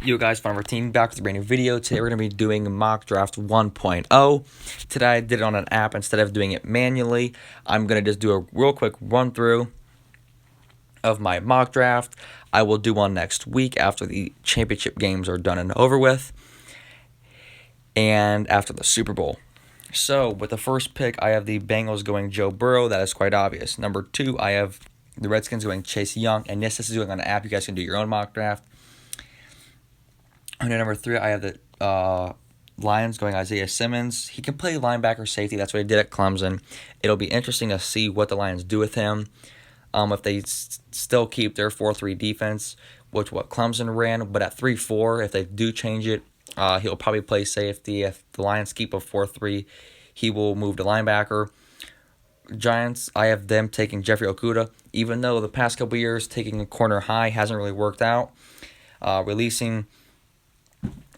Yo guys, Fun of our team back with a brand new video. Today we're going to be doing mock draft 1.0. Today I did it on an app instead of doing it manually. I'm going to just do a real quick run through of my mock draft. I will do one next week after the championship games are done and over with, and after the Super Bowl. So with the first pick, I have the Bengals going Joe Burrow. That is quite obvious. Number 2, I have the Redskins going Chase Young. And yes, this is doing on an app. You guys can do your own mock draft. And at number 3, I have the Lions going Isaiah Simmons. He can play linebacker, safety. That's what he did at Clemson. It'll be interesting to see what the Lions do with him. If they still keep their 4-3 defense, which what Clemson ran, but at 3-4, if they do change it, he'll probably play safety. If the Lions keep a 4-3, he will move to linebacker. Giants, I have them taking Jeffrey Okudah. Even though the past couple years taking a corner high hasn't really worked out, releasing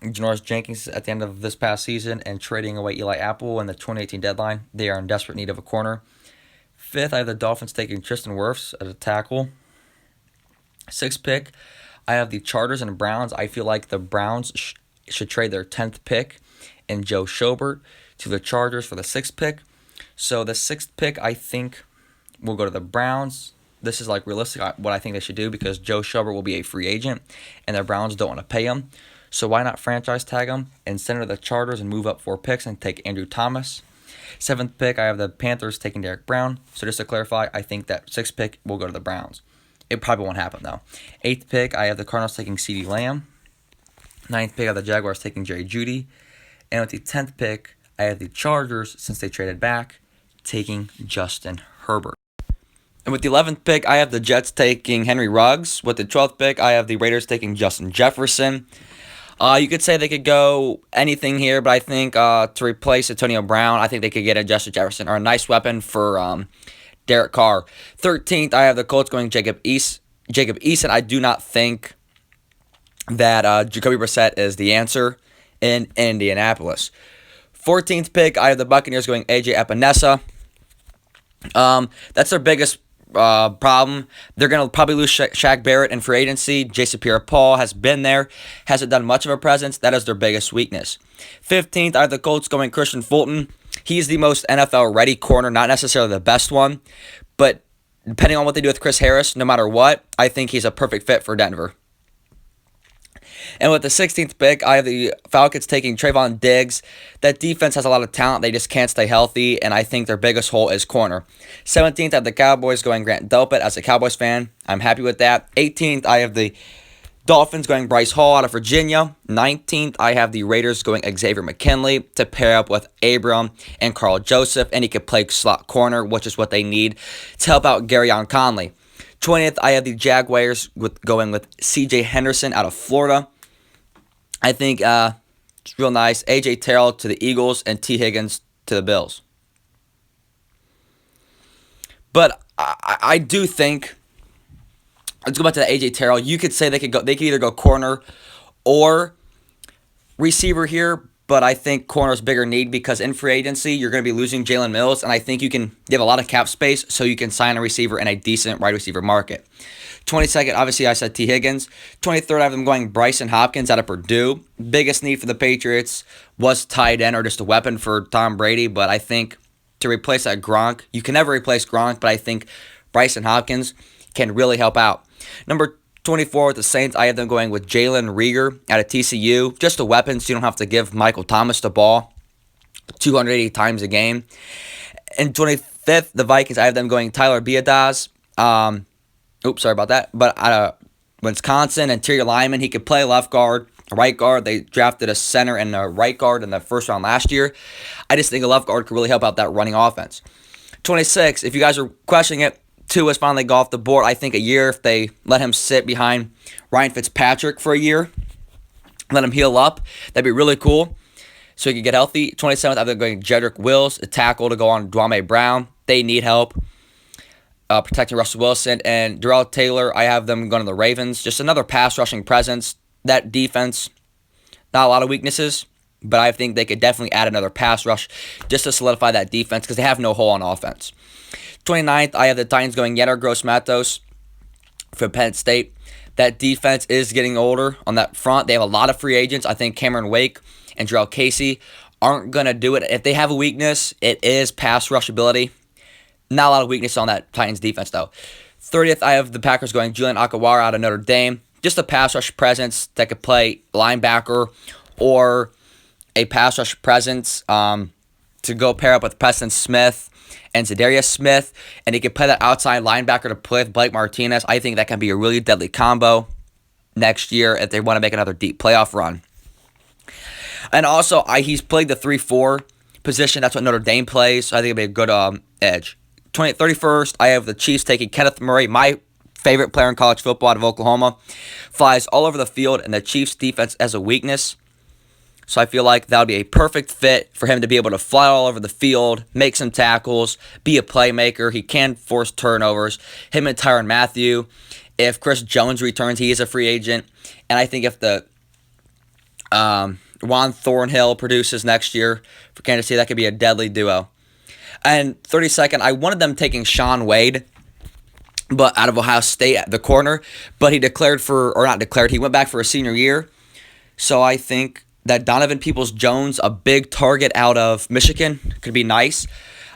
Janoris Jenkins at the end of this past season and trading away Eli Apple in the 2018 deadline, they are in desperate need of a corner. 5th, I have the Dolphins taking Tristan Wirfs as a tackle. 6th pick, I have the Chargers and Browns. I feel like the Browns should trade their 10th pick and Joe Schobert to the Chargers for the 6th pick. So the 6th pick, I think, will go to the Browns. This is like realistic what I think they should do because Joe Schobert will be a free agent and the Browns don't want to pay him. So why not franchise tag him and send him to the Chargers and move up 4 picks and take Andrew Thomas. 7th pick, I have the Panthers taking Derek Brown. So just to clarify, I think that 6th pick will go to the Browns. It probably won't happen, though. 8th pick, I have the Cardinals taking CeeDee Lamb. 9th pick, I have the Jaguars taking Jerry Jeudy. And with the 10th pick, I have the Chargers, since they traded back, taking Justin Herbert. And with the 11th pick, I have the Jets taking Henry Ruggs. With the 12th pick, I have the Raiders taking Justin Jefferson. You could say they could go anything here, but I think to replace Antonio Brown, I think they could get a Justin Jefferson or a nice weapon for Derek Carr. 13th, I have the Colts going Jacob Eason. I do not think that Jacoby Brissett is the answer in Indianapolis. 14th pick, I have the Buccaneers going A.J. Epinesa. That's their biggest problem. They're going to probably lose Shaq Barrett in free agency. Jason Pierre-Paul has been there, hasn't done much of a presence. That is their biggest weakness. 15th, I have the Colts going Christian Fulton. He's the most NFL-ready corner, not necessarily the best one, but depending on what they do with Chris Harris, no matter what, I think he's a perfect fit for Denver. And with the 16th pick, I have the Falcons taking Trayvon Diggs. That defense has a lot of talent. They just can't stay healthy, and I think their biggest hole is corner. 17th, I have the Cowboys going Grant Delpit. As a Cowboys fan, I'm happy with that. 18th, I have the Dolphins going Bryce Hall out of Virginia. 19th, I have the Raiders going Xavier McKinley to pair up with Abram and Carl Joseph, and he could play slot corner, which is what they need to help out Garyon Conley. 20th, I have the Jaguars going with C.J. Henderson out of Florida. I think it's real nice. A.J. Terrell to the Eagles and T. Higgins to the Bills. But I do think, let's go back to the A.J. Terrell. You could say they could either go corner or receiver here, but I think corner is bigger need because in free agency, you're going to be losing Jalen Mills, and I think you have a lot of cap space, so you can sign a receiver in a decent wide receiver market. 22nd, obviously, I said T. Higgins. 23rd, I have them going Bryson Hopkins out of Purdue. Biggest need for the Patriots was tight end or just a weapon for Tom Brady, but I think to replace that Gronk, you can never replace Gronk, but I think Bryson Hopkins can really help out. Number 24 with the Saints, I have them going with Jalen Reagor out of TCU. Just a weapon, so you don't have to give Michael Thomas the ball 280 times a game. And 25th, the Vikings, I have them going Tyler Biadasz. Sorry about that. But out of Wisconsin, interior lineman, he could play left guard, right guard. They drafted a center and a right guard in the first round last year. I just think a left guard could really help out that running offense. 26, if you guys are questioning it, Tua has finally got off the board. I think a year, if they let him sit behind Ryan Fitzpatrick for a year, let him heal up, that'd be really cool so he could get healthy. 27th, I've been going Jedrick Wills, a tackle to go on Dwame Brown. They need help protecting Russell Wilson. And Darrell Taylor, I have them going to the Ravens. Just another pass rushing presence. That defense, not a lot of weaknesses, but I think they could definitely add another pass rush just to solidify that defense because they have no hole on offense. 29th, I have the Titans going Yetur Gross-Matos for Penn State. That defense is getting older on that front. They have a lot of free agents. I think Cameron Wake and Jarrell Casey aren't going to do it. If they have a weakness, it is pass rush ability. Not a lot of weakness on that Titans defense, though. 30th, I have the Packers going Julian Akawara out of Notre Dame. Just a pass rush presence that could play linebacker or a pass rush presence to go pair up with Preston Smith and Zadarius Smith, and he could play that outside linebacker to play with Blake Martinez. I think that can be a really deadly combo next year if they want to make another deep playoff run. And also, he's played the 3-4 position. That's what Notre Dame plays, so I think it'll be a good edge. 31st, I have the Chiefs taking Kenneth Murray, my favorite player in college football out of Oklahoma. Flies all over the field, and the Chiefs' defense has a weakness. So I feel like that would be a perfect fit for him to be able to fly all over the field, make some tackles, be a playmaker. He can force turnovers. Him and Tyrann Mathieu. If Chris Jones returns, he is a free agent. And I think if the Juan Thornhill produces next year for Kansas City, that could be a deadly duo. And 32nd, I wanted them taking Shaun Wade, but out of Ohio State at the corner. But he he went back for a senior year. So I think that Donovan Peoples-Jones, a big target out of Michigan, could be nice.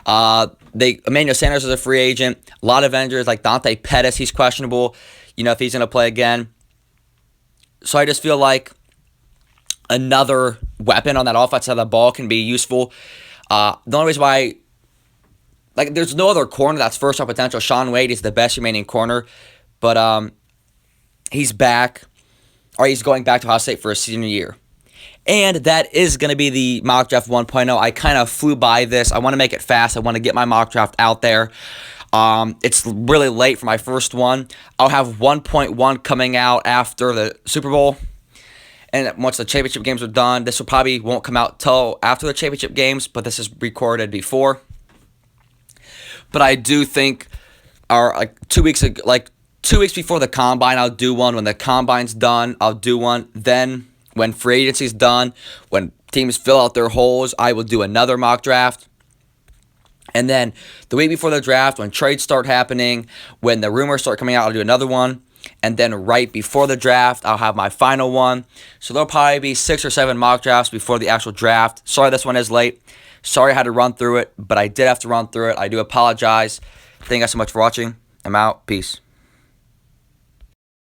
Emmanuel Sanders is a free agent. A lot of injuries like Dante Pettis, he's questionable, if he's going to play again. So I just feel like another weapon on that offense side of the ball can be useful. The only reason why, there's no other corner that's first-round potential. Shaun Wade is the best remaining corner, but he's back, or he's going back to Ohio State for a senior year. And that is going to be the Mock Draft 1.0. I kind of flew by this. I want to make it fast. I want to get my mock draft out there. It's really late for my first one. I'll have 1.1 coming out after the Super Bowl. And once the championship games are done, this won't come out till after the championship games, but this is recorded before. But I do think 2 weeks before the Combine, I'll do one. When the Combine's done, I'll do one. Then when free agency's done, when teams fill out their holes, I will do another mock draft. And then the week before the draft, when trades start happening, when the rumors start coming out, I'll do another one. And then right before the draft, I'll have my final one. So there'll probably be 6 or 7 mock drafts before the actual draft. Sorry this one is late. Sorry I had to run through it, but I did have to run through it. I do apologize. Thank you guys so much for watching. I'm out. Peace.